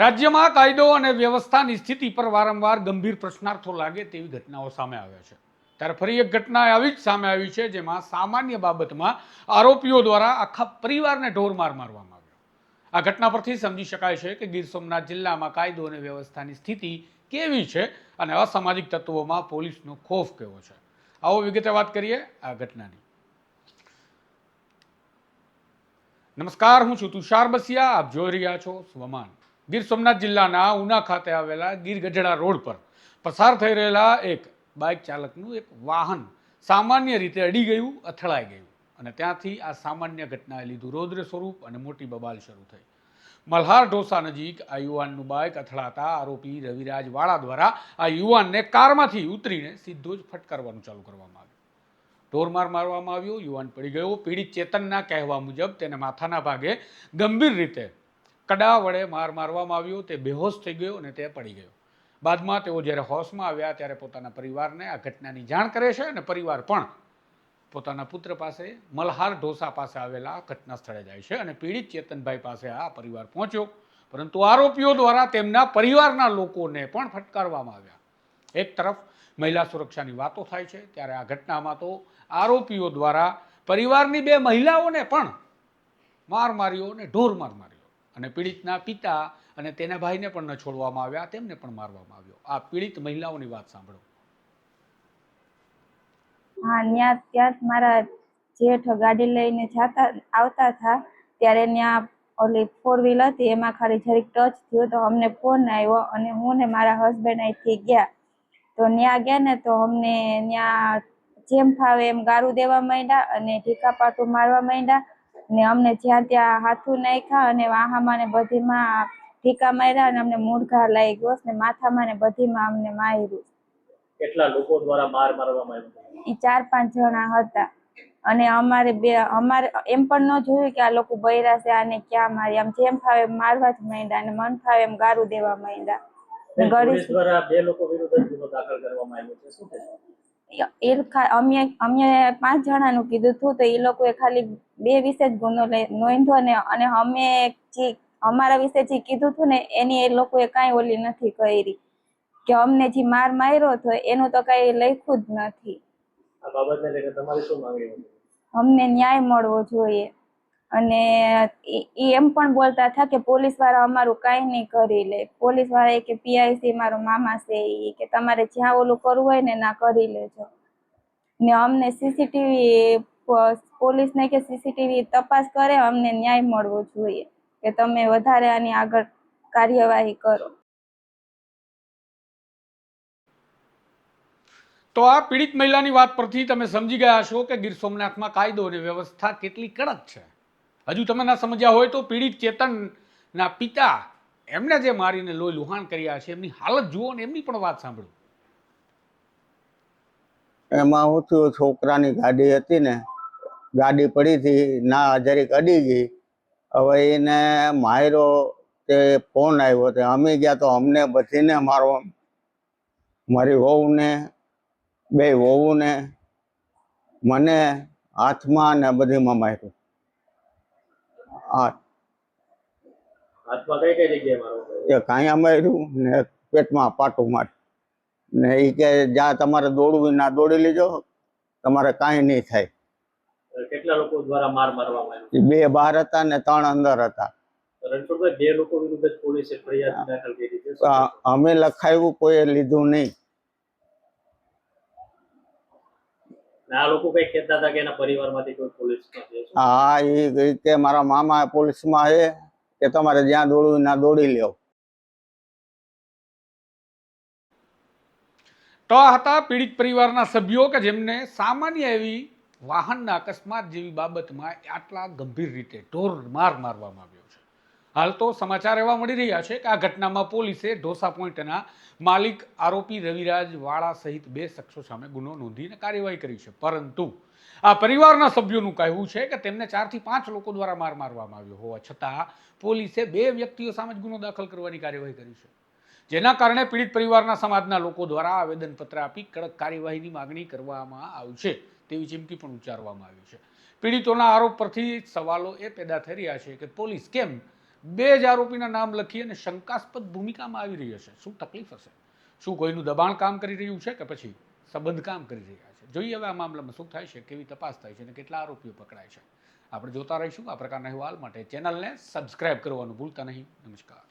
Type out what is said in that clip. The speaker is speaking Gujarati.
રાજ્યમાં કાયદો અને વ્યવસ્થાની સ્થિતિ પર વારંવાર ગંભીર પ્રશ્નાર્થો લાગે તેવી ઘટનાઓ સામે આવે છે। ત્યારે ફરી એક ઘટના આવી જ સામે આવી છે, જેમાં સામાન્ય બાબતમાં આરોપીઓ દ્વારા આખા પરિવારને ઢોરમાર મારવામાં આવ્યો। આ ઘટના પરથી સમજી શકાય છે કે ગીર સોમનાથ જિલ્લામાં કાયદો અને વ્યવસ્થાની સ્થિતિ કેવી છે અને અસામાજિક તત્વોમાં પોલીસનો ખોફ કેવો છે। આવો વિગતે વાત કરીએ આ ઘટનાની। નમસ્કાર, હું છું તુષાર બસિયા, આપ જોઈ રહ્યા છો સ્વમાન। ગીર સોમનાથ જિલ્લાના ઉના ખાતે આવેલા ગીર ગઢડા રોડ પર પસાર થઈ રહેલા એક બાઇક ચાલકનું એક વાહન સામાન્ય રીતે અડી ગયું, અથડાઈ ગયું અને ત્યાંથી આ સામાન્ય ઘટનાએ લીધું રૌદ્ર સ્વરૂપ અને મોટી બબાલ શરૂ થઈ। મલ્હાર ઢોસા નજીક આ યુવાનનું બાઇક અથડાતા આરોપી રવિરાજ વાળા દ્વારા આ યુવાનને કારમાંથી ઉતરીને સીધો જ ફટકારવાનું ચાલુ કરવામાં આવ્યું। ઢોરમાર મારવામાં આવ્યો, યુવાન પડી ગયો। પીડિત ચેતનના કહેવા મુજબ તેને માથાના ભાગે ગંભીર રીતે કડા વડે માર મારવામાં આવ્યો। તે બેહોશ થઈ ગયો અને તે પડી ગયો। બાદમાં તેઓ જ્યારે હોશમાં આવ્યા ત્યારે પોતાના પરિવારને આ ઘટનાની જાણ કરે છે અને પરિવાર પણ પોતાના પુત્ર પાસે મલ્હાર ઢોસા પાસે આવેલા ઘટના સ્થળે જાય છે અને પીડિત ચેતનભાઈ પાસે આ પરિવાર પહોંચ્યો, પરંતુ આરોપીઓ દ્વારા તેમના પરિવારના લોકોને પણ ફટકારવામાં આવ્યા। એક તરફ મહિલા સુરક્ષાની વાતો થાય છે, ત્યારે આ ઘટનામાં તો આરોપીઓ દ્વારા પરિવારની બે મહિલાઓને પણ માર માર્યો અને ઢોરમાર માર્યો અને પીડિતના પિતા અને તેના ભાઈને પણ ન છોડવામાં આવ્યા, તેમને પણ મારવામાં આવ્યો। આ પીડિત મહિલાઓની વાત સાંભળો। હા, ત્યાં મારા જેઠ ગાડી લઈને આવતા હતા ત્યારે ત્યાં ઓલી 4 વ્હીલ હતી, એમાં ખાલી જરીક ટચ થયો તો અમને ફોન આવ્યો અને હું ને મારા હસબન્ડ અહીંથી ગયા। તો ત્યાં ગયા ને તો અમને ત્યાં જેમ ફાવે એમ ગારું દેવા માંડ્યા અને ઢીકા પાટું મારવા માંડ્યા ને અમને જ્યાં ત્યાં હાથું નાખ્યા અને વાહામાં ને બધીમાં ઢીકા માર્યા અને અમને મૂળઘા લાગી ગયો ને માથામાં ને બધીમાં અમને માર્યું। કેટલા લોકો દ્વારા માર મારવામાં આવ્યો? એ 4-5 જણા હતા અને અમારે એમ પણ ન જોયું કે આ લોકો બૈરા છે, આને ક્યાં મારી, આમ જેમ ફાવે મારવા જ માંડ્યા અને મન ફાવે એમ ગારું દેવા માંડ્યા। પોલીસ દ્વારા 2 લોકો વિરુદ્ધ ગુનો દાખલ કરવામાં આવ્યો છે, શું કહેશો? અમે 5 જણાનું કીધું હતું તો એ લોકોએ ખાલી 2 વિશે જ ગુનો નોંધ્યો ને અને અમે અમારા વિશે જે કીધું હતું ને એની એ લોકોએ કાંઈ ઓલી નથી કરી કે અમને જે માર માર્યો હતો એનું તો કઈ લખ્યું જ નથી। આ બાબતને લઈને તમારી શું માંગણી છે? અમને ન્યાય મળવો જોઈએ અને એમ પણ બોલતા હતા કે પોલીસ વાળા અમારું કાંઈ નહીં કરી લે। પોલીસ વાળા કે પીઆઈસી મારો મામા છે એ કે તમારે જ્યાં ઓલું કરવું હોય ને ના કરી લેજો ને અમને સીસીટીવી પોલીસને કે સીસીટીવી તપાસ કરે, અમને ન્યાય મળવો જોઈએ કે તમે વધારે આની આગળ કાર્યવાહી કરો। તો આ પીડિત મહિલાની વાત પરથી તમે સમજી ગયા છો કે ગીર સોમનાથમાં કાયદો અને વ્યવસ્થા કેટલી કડક છે। હજુ તમે ના સમજ્યા હોય તો પીડિત ચેતનના પિતા એમને જે મારીને લોહી લુહાણ કર્યા છે એમની હાલત જુઓ ને એમની પણ વાત સાંભળો। એમાં હું થયું, છોકરાની ગાડી હતી ને, ગાડી પડી હતી ના જરીક અડી ગઈ। હવે એને માર્યો તે ફોન આવ્યો તે અમે ગયા તો અમને બધીને મારવા, મારી વહુને, 2 વહુને, મને હાથમાં ને બધીમાં માર્યું। હાથમાં કઈ કઈ જગ્યાએ મારો? એક અહીંયા માર્યું ને પેટમાં પાટું માર્યું ને એ કે જ્યાં તમારે દોડવું ના દોડી લેજો, તમારે કાંઈ નહીં થાય। કેટલા લોકો દ્વારા માર મારવામાં આવ્યો? 2 બહાર હતા ને 3 અંદર હતા। રણછોડભાઈ, 2 લોકો વિરુદ્ધ પોલીસે ફરિયાદ દાખલ કરી છે, અમે લખાયું, કોઈએ લીધું નહીં। આ લોકો કઈ કહેતા હતા કે એના પરિવારમાંથી કોઈ પોલીસમાં છે? હા, એ કે મારા મામા પોલીસમાં છે કે તમારે જ્યાં દોડવું ના દોડી લ્યો। તો આ હતા પીડિત પરિવારના સભ્યો કે જેમને સામાન્ય એવી વાહનના અકસ્માત જેવી બાબતમાં આટલા ગંભીર રીતે ઢોરમાર મારવામાં આવ્યો છે। હાલ તો સમાચાર એવા મળી રહ્યા છે કે આ ઘટનામાં પોલીસે ઢોસા પોઈન્ટના માલિક આરોપી રવિરાજ વાળા સહિત 2 શખ્સો સામે ગુનો નોંધીને કાર્યવાહી કરી છે, પરંતુ આ પરિવારના સભ્યોનું કહેવું છે કે તેમને 4 થી 5 લોકો દ્વારા માર મારવામાં આવ્યો હોવા છતાં પોલીસે 2 વ્યક્તિઓ સામે જ ગુનો દાખલ કરવાની કાર્યવાહી કરી છે, જેના કારણે પીડિત પરિવારના સમાજના લોકો દ્વારા આવેદનપત્ર આપી કડક કાર્યવાહીની માગણી કરવામાં આવશે તેવી ચીમકી પણ ઉચ્ચારવામાં આવી છે। પીડિતોના આરોપ પરથી સવાલો એ પેદા થઈ રહ્યા છે કે પોલીસ કેમ 2 જ આરોપીના નામ લખી અને શંકાસ્પદ ભૂમિકામાં આવી રહી હશે. શું તકલીફ હશે? શું કોઈનું દબાણ કામ કરી રહ્યું છે કે પછી સંબંધ કામ કરી રહ્યા છે? જોઈએ હવે આ મામલામાં શું થાય છે, કેવી તપાસ થાય છે અને કેટલા આરોપીઓ પકડાય છે. આપણે જોતા રહીશું આ પ્રકારના અહેવાલ માટે. ચેનલને સબસ્ક્રાઇબ કરવાનું ભૂલતા નહીં. નમસ્કાર.